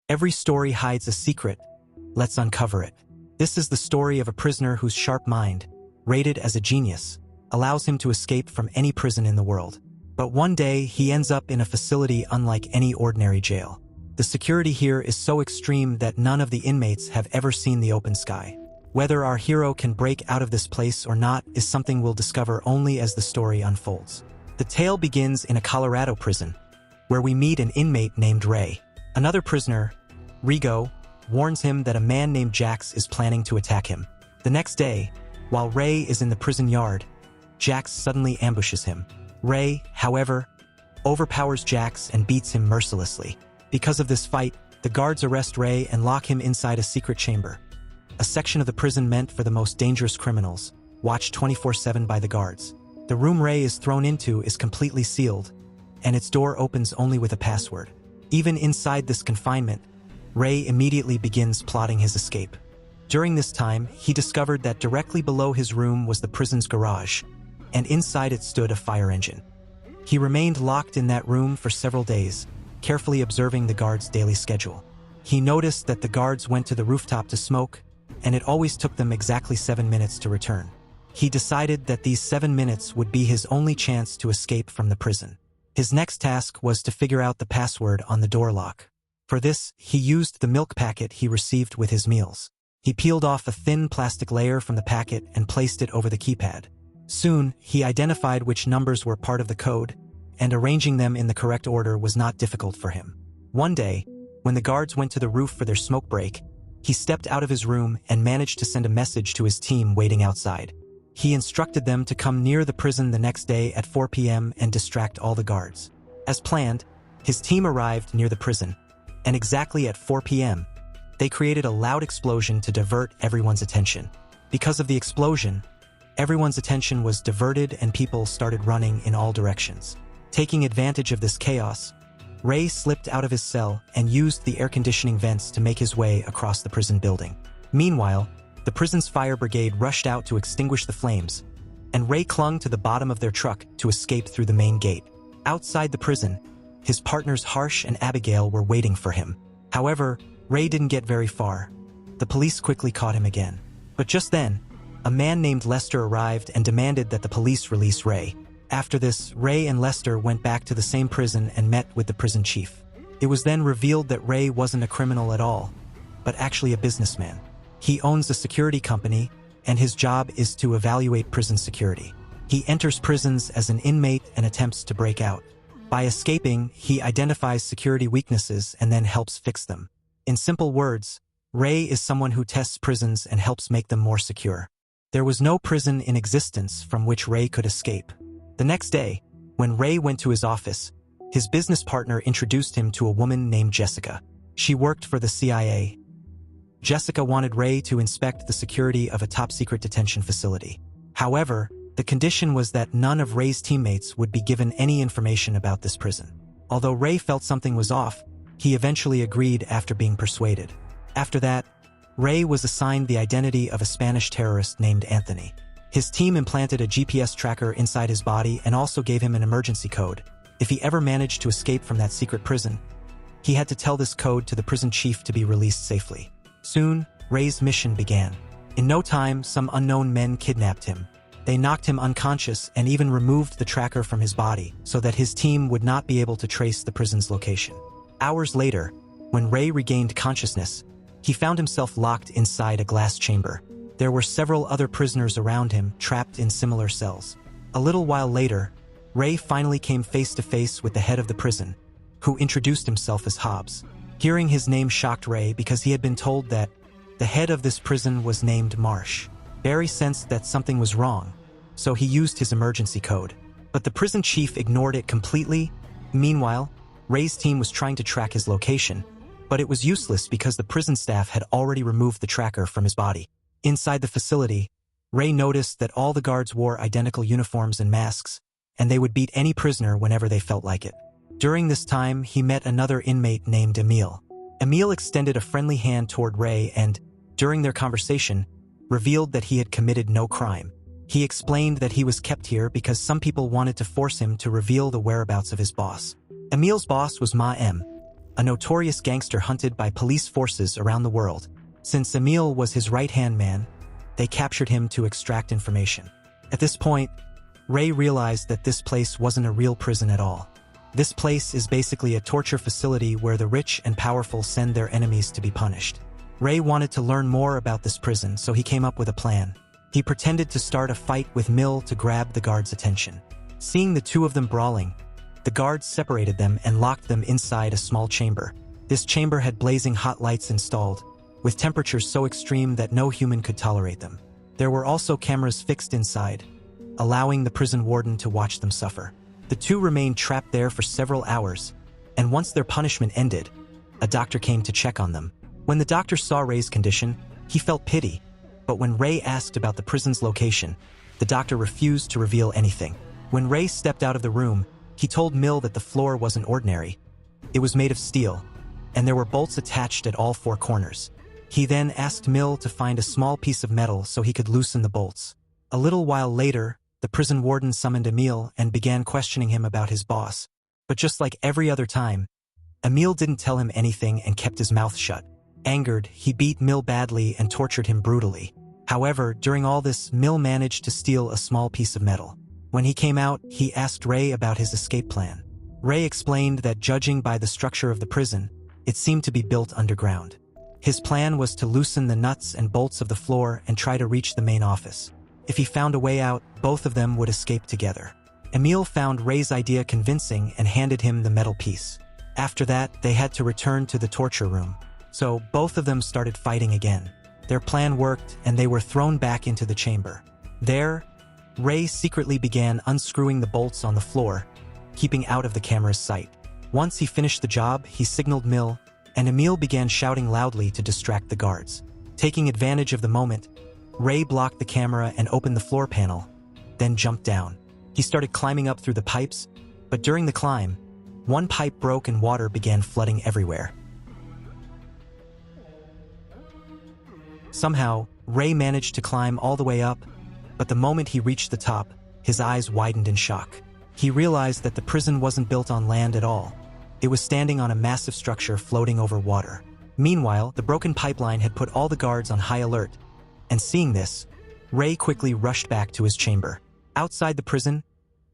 Every story hides a secret. Let's uncover it. This is the story of a prisoner whose sharp mind, rated as a genius, allows him to escape from any prison in the world. But one day, he ends up in a facility unlike any ordinary jail. The security here is so extreme that none of the inmates have ever seen the open sky. Whether our hero can break out of this place or not is something we'll discover only as the story unfolds. The tale begins in a Colorado prison, where we meet an inmate named Ray. Another prisoner, Rigo, warns him that a man named Jax is planning to attack him. The next day, while Ray is in the prison yard, Jax suddenly ambushes him. Ray, however, overpowers Jax and beats him mercilessly. Because of this fight, the guards arrest Ray and lock him inside a secret chamber, a section of the prison meant for the most dangerous criminals, watched 24/7 by the guards. The room Ray is thrown into is completely sealed, and its door opens only with a password. Even inside this confinement, Ray immediately begins plotting his escape. During this time, he discovered that directly below his room was the prison's garage, and inside it stood a fire engine. He remained locked in that room for several days, carefully observing the guards' daily schedule. He noticed that the guards went to the rooftop to smoke, and it always took them exactly 7 minutes to return. He decided that these 7 minutes would be his only chance to escape from the prison. His next task was to figure out the password on the door lock. For this, he used the milk packet he received with his meals. He peeled off a thin plastic layer from the packet and placed it over the keypad. Soon, he identified which numbers were part of the code, and arranging them in the correct order was not difficult for him. One day, when the guards went to the roof for their smoke break, he stepped out of his room and managed to send a message to his team waiting outside. He instructed them to come near the prison the next day at 4 p.m. and distract all the guards. As planned, his team arrived near the prison, and exactly at 4 p.m., they created a loud explosion to divert everyone's attention. Because of the explosion, everyone's attention was diverted and people started running in all directions. Taking advantage of this chaos, Ray slipped out of his cell and used the air conditioning vents to make his way across the prison building. Meanwhile, the prison's fire brigade rushed out to extinguish the flames, and Ray clung to the bottom of their truck to escape through the main gate. Outside the prison, his partners Harsh and Abigail were waiting for him. However, Ray didn't get very far. The police quickly caught him again. But just then, a man named Lester arrived and demanded that the police release Ray. After this, Ray and Lester went back to the same prison and met with the prison chief. It was then revealed that Ray wasn't a criminal at all, but actually a businessman. He owns a security company, and his job is to evaluate prison security. He enters prisons as an inmate and attempts to break out. By escaping, he identifies security weaknesses and then helps fix them. In simple words, Ray is someone who tests prisons and helps make them more secure. There was no prison in existence from which Ray could escape. The next day, when Ray went to his office, his business partner introduced him to a woman named Jessica. She worked for the CIA. Jessica wanted Ray to inspect the security of a top-secret detention facility. However, the condition was that none of Ray's teammates would be given any information about this prison. Although Ray felt something was off, he eventually agreed after being persuaded. After that, Ray was assigned the identity of a Spanish terrorist named Anthony. His team implanted a GPS tracker inside his body and also gave him an emergency code. If he ever managed to escape from that secret prison, he had to tell this code to the prison chief to be released safely. Soon, Ray's mission began. In no time, some unknown men kidnapped him. They knocked him unconscious and even removed the tracker from his body so that his team would not be able to trace the prison's location. Hours later, when Ray regained consciousness, he found himself locked inside a glass chamber. There were several other prisoners around him, trapped in similar cells. A little while later, Ray finally came face to face with the head of the prison, who introduced himself as Hobbs. Hearing his name shocked Ray because he had been told that the head of this prison was named Marsh. Barry sensed that something was wrong, so he used his emergency code. But the prison chief ignored it completely. Meanwhile, Ray's team was trying to track his location, but it was useless because the prison staff had already removed the tracker from his body. Inside the facility, Ray noticed that all the guards wore identical uniforms and masks, and they would beat any prisoner whenever they felt like it. During this time, he met another inmate named Emil. Emil extended a friendly hand toward Ray and, during their conversation, revealed that he had committed no crime. He explained that he was kept here because some people wanted to force him to reveal the whereabouts of his boss. Emil's boss was Ma M, a notorious gangster hunted by police forces around the world. Since Emil was his right-hand man, they captured him to extract information. At this point, Ray realized that this place wasn't a real prison at all. This place is basically a torture facility where the rich and powerful send their enemies to be punished. Ray wanted to learn more about this prison, so he came up with a plan. He pretended to start a fight with Mil to grab the guards' attention. Seeing the two of them brawling, the guards separated them and locked them inside a small chamber. This chamber had blazing hot lights installed, with temperatures so extreme that no human could tolerate them. There were also cameras fixed inside, allowing the prison warden to watch them suffer. The two remained trapped there for several hours, and once their punishment ended, a doctor came to check on them. When the doctor saw Ray's condition, he felt pity, but when Ray asked about the prison's location, the doctor refused to reveal anything. When Ray stepped out of the room, he told Mil that the floor wasn't ordinary. It was made of steel, and there were bolts attached at all four corners. He then asked Mil to find a small piece of metal so he could loosen the bolts. A little while later, the prison warden summoned Emil and began questioning him about his boss. But just like every other time, Emil didn't tell him anything and kept his mouth shut. Angered, he beat Mil badly and tortured him brutally. However, during all this, Mil managed to steal a small piece of metal. When he came out, he asked Ray about his escape plan. Ray explained that judging by the structure of the prison, it seemed to be built underground. His plan was to loosen the nuts and bolts of the floor and try to reach the main office. If he found a way out, both of them would escape together. Emil found Ray's idea convincing and handed him the metal piece. After that, they had to return to the torture room. So both of them started fighting again. Their plan worked, and they were thrown back into the chamber. There, Ray secretly began unscrewing the bolts on the floor, keeping out of the camera's sight. Once he finished the job, he signaled Mil, and Emil began shouting loudly to distract the guards. Taking advantage of the moment, Ray blocked the camera and opened the floor panel, then jumped down. He started climbing up through the pipes, but during the climb, one pipe broke and water began flooding everywhere. Somehow, Ray managed to climb all the way up, but the moment he reached the top, his eyes widened in shock. He realized that the prison wasn't built on land at all. It was standing on a massive structure floating over water. Meanwhile, the broken pipeline had put all the guards on high alert, and seeing this, Ray quickly rushed back to his chamber. Outside the prison,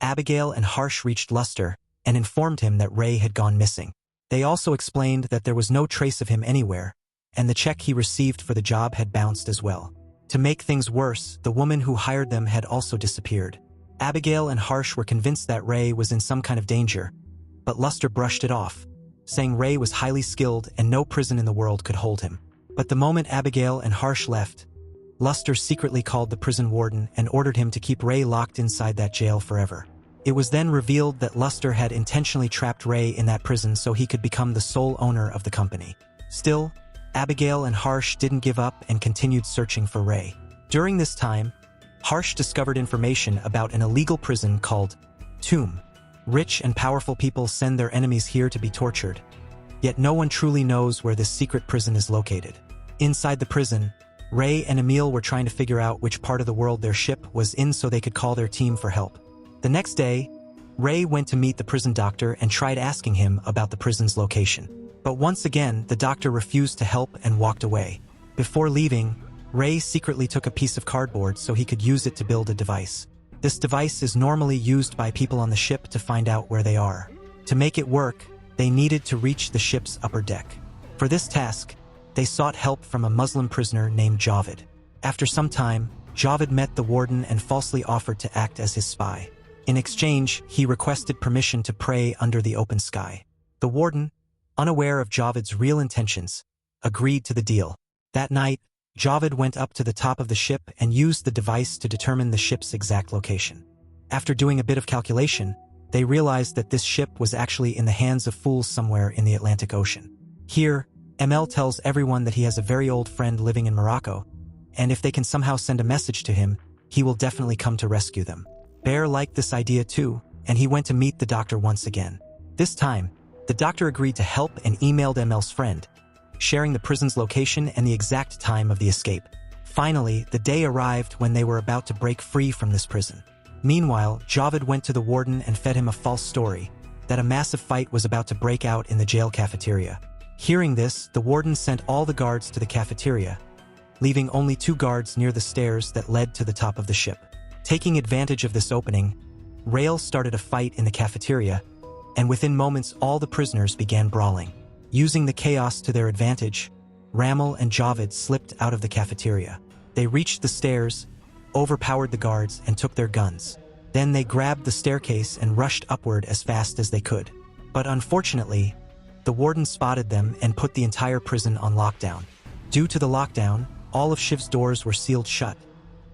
Abigail and Harsh reached Luster and informed him that Ray had gone missing. They also explained that there was no trace of him anywhere, and the check he received for the job had bounced as well. To make things worse, the woman who hired them had also disappeared. Abigail and Harsh were convinced that Ray was in some kind of danger, but Luster brushed it off, saying Ray was highly skilled and no prison in the world could hold him. But the moment Abigail and Harsh left, Luster secretly called the prison warden and ordered him to keep Ray locked inside that jail forever. It was then revealed that Luster had intentionally trapped Ray in that prison so he could become the sole owner of the company. Still, Abigail and Harsh didn't give up and continued searching for Ray. During this time, Harsh discovered information about an illegal prison called Tomb. Rich and powerful people send their enemies here to be tortured, yet no one truly knows where this secret prison is located. Inside the prison, Ray and Emil were trying to figure out which part of the world their ship was in so they could call their team for help. The next day, Ray went to meet the prison doctor and tried asking him about the prison's location. But once again, the doctor refused to help and walked away. Before leaving, Ray secretly took a piece of cardboard so he could use it to build a device. This device is normally used by people on the ship to find out where they are. To make it work, they needed to reach the ship's upper deck. For this task, they sought help from a Muslim prisoner named Javed. After some time, Javed met the warden and falsely offered to act as his spy. In exchange, he requested permission to pray under the open sky. The warden, unaware of Javed's real intentions, agreed to the deal. That night, Javed went up to the top of the ship and used the device to determine the ship's exact location. After doing a bit of calculation, they realized that this ship was actually in the hands of fools somewhere in the Atlantic Ocean. Here, Emil tells everyone that he has a very old friend living in Morocco, and if they can somehow send a message to him, he will definitely come to rescue them. Bear liked this idea too, and he went to meet the doctor once again. This time, the doctor agreed to help and emailed Emil's friend, sharing the prison's location and the exact time of the escape. Finally, the day arrived when they were about to break free from this prison. Meanwhile, Javed went to the warden and fed him a false story, that a massive fight was about to break out in the jail cafeteria. Hearing this, the warden sent all the guards to the cafeteria, leaving only 2 guards near the stairs that led to the top of the ship. Taking advantage of this opening, Rael started a fight in the cafeteria, and within moments all the prisoners began brawling. Using the chaos to their advantage, Ramel and Javed slipped out of the cafeteria. They reached the stairs, overpowered the guards, and took their guns. Then they grabbed the staircase and rushed upward as fast as they could. But unfortunately, the warden spotted them and put the entire prison on lockdown. Due to the lockdown, all of Shiv's doors were sealed shut,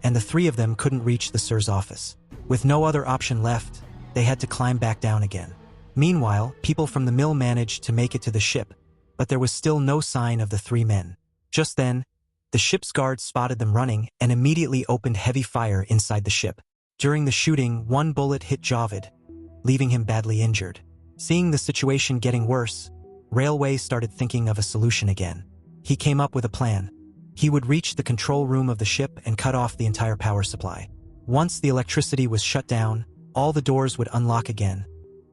and the 3 of them couldn't reach the Sir's office. With no other option left, they had to climb back down again. Meanwhile, people from the mill managed to make it to the ship, but there was still no sign of the 3 men. Just then, the ship's guards spotted them running and immediately opened heavy fire inside the ship. During the shooting, 1 bullet hit Javed, leaving him badly injured. Seeing the situation getting worse, Railway started thinking of a solution again. He came up with a plan. He would reach the control room of the ship and cut off the entire power supply. Once the electricity was shut down, all the doors would unlock again,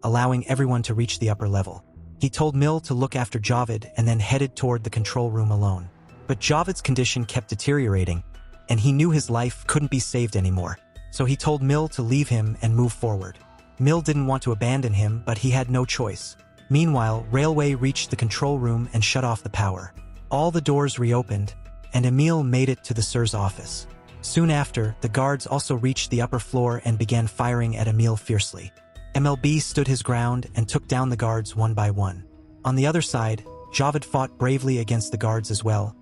allowing everyone to reach the upper level. He told Mill to look after Javed and then headed toward the control room alone. But Javed's condition kept deteriorating, and he knew his life couldn't be saved anymore. So he told Mill to leave him and move forward. Mill didn't want to abandon him, but he had no choice. Meanwhile, Railway reached the control room and shut off the power. All the doors reopened, and Emil made it to the Sir's office. Soon after, the guards also reached the upper floor and began firing at Emil fiercely. MLB stood his ground and took down the guards one by one. On the other side, Javed fought bravely against the guards as well,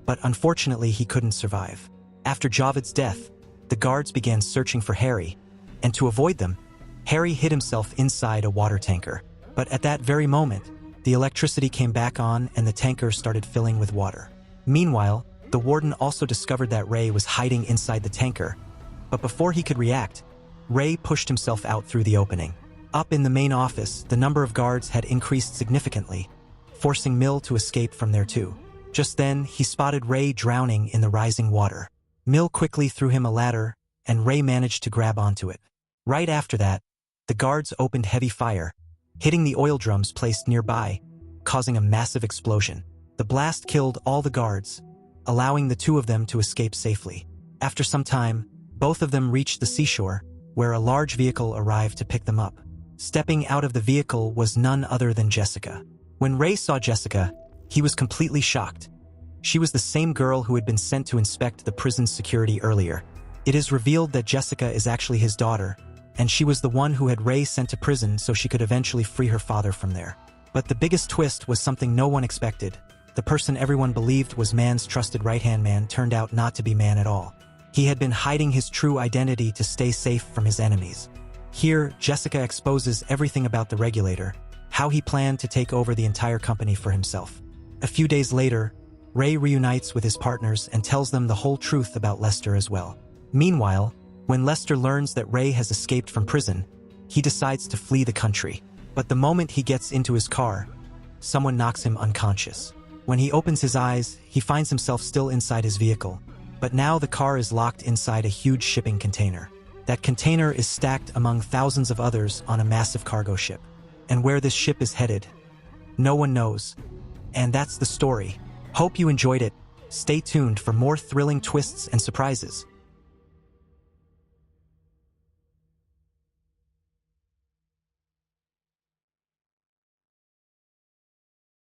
but unfortunately he couldn't survive. After Javed's death, the guards began searching for Harry, and to avoid them, Harry hid himself inside a water tanker. But at that very moment, the electricity came back on and the tanker started filling with water. Meanwhile, the warden also discovered that Ray was hiding inside the tanker, but before he could react, Ray pushed himself out through the opening. Up in the main office, the number of guards had increased significantly, forcing Mill to escape from there too. Just then, he spotted Ray drowning in the rising water. Mill quickly threw him a ladder, and Ray managed to grab onto it. Right after that, the guards opened heavy fire, hitting the oil drums placed nearby, causing a massive explosion. The blast killed all the guards, allowing the 2 of them to escape safely. After some time, both of them reached the seashore, where a large vehicle arrived to pick them up. Stepping out of the vehicle was none other than Jessica. When Ray saw Jessica, he was completely shocked. She was the same girl who had been sent to inspect the prison's security earlier. It is revealed that Jessica is actually his daughter, and she was the one who had Ray sent to prison so she could eventually free her father from there. But the biggest twist was something no one expected. The person everyone believed was Man's trusted right-hand man turned out not to be Man at all. He had been hiding his true identity to stay safe from his enemies. Here, Jessica exposes everything about the regulator, how he planned to take over the entire company for himself. A few days later, Ray reunites with his partners and tells them the whole truth about Lester as well. Meanwhile, when Lester learns that Ray has escaped from prison, he decides to flee the country. But the moment he gets into his car, someone knocks him unconscious. When he opens his eyes, he finds himself still inside his vehicle, but now the car is locked inside a huge shipping container. That container is stacked among thousands of others on a massive cargo ship. And where this ship is headed, no one knows. And that's the story. Hope you enjoyed it. Stay tuned for more thrilling twists and surprises.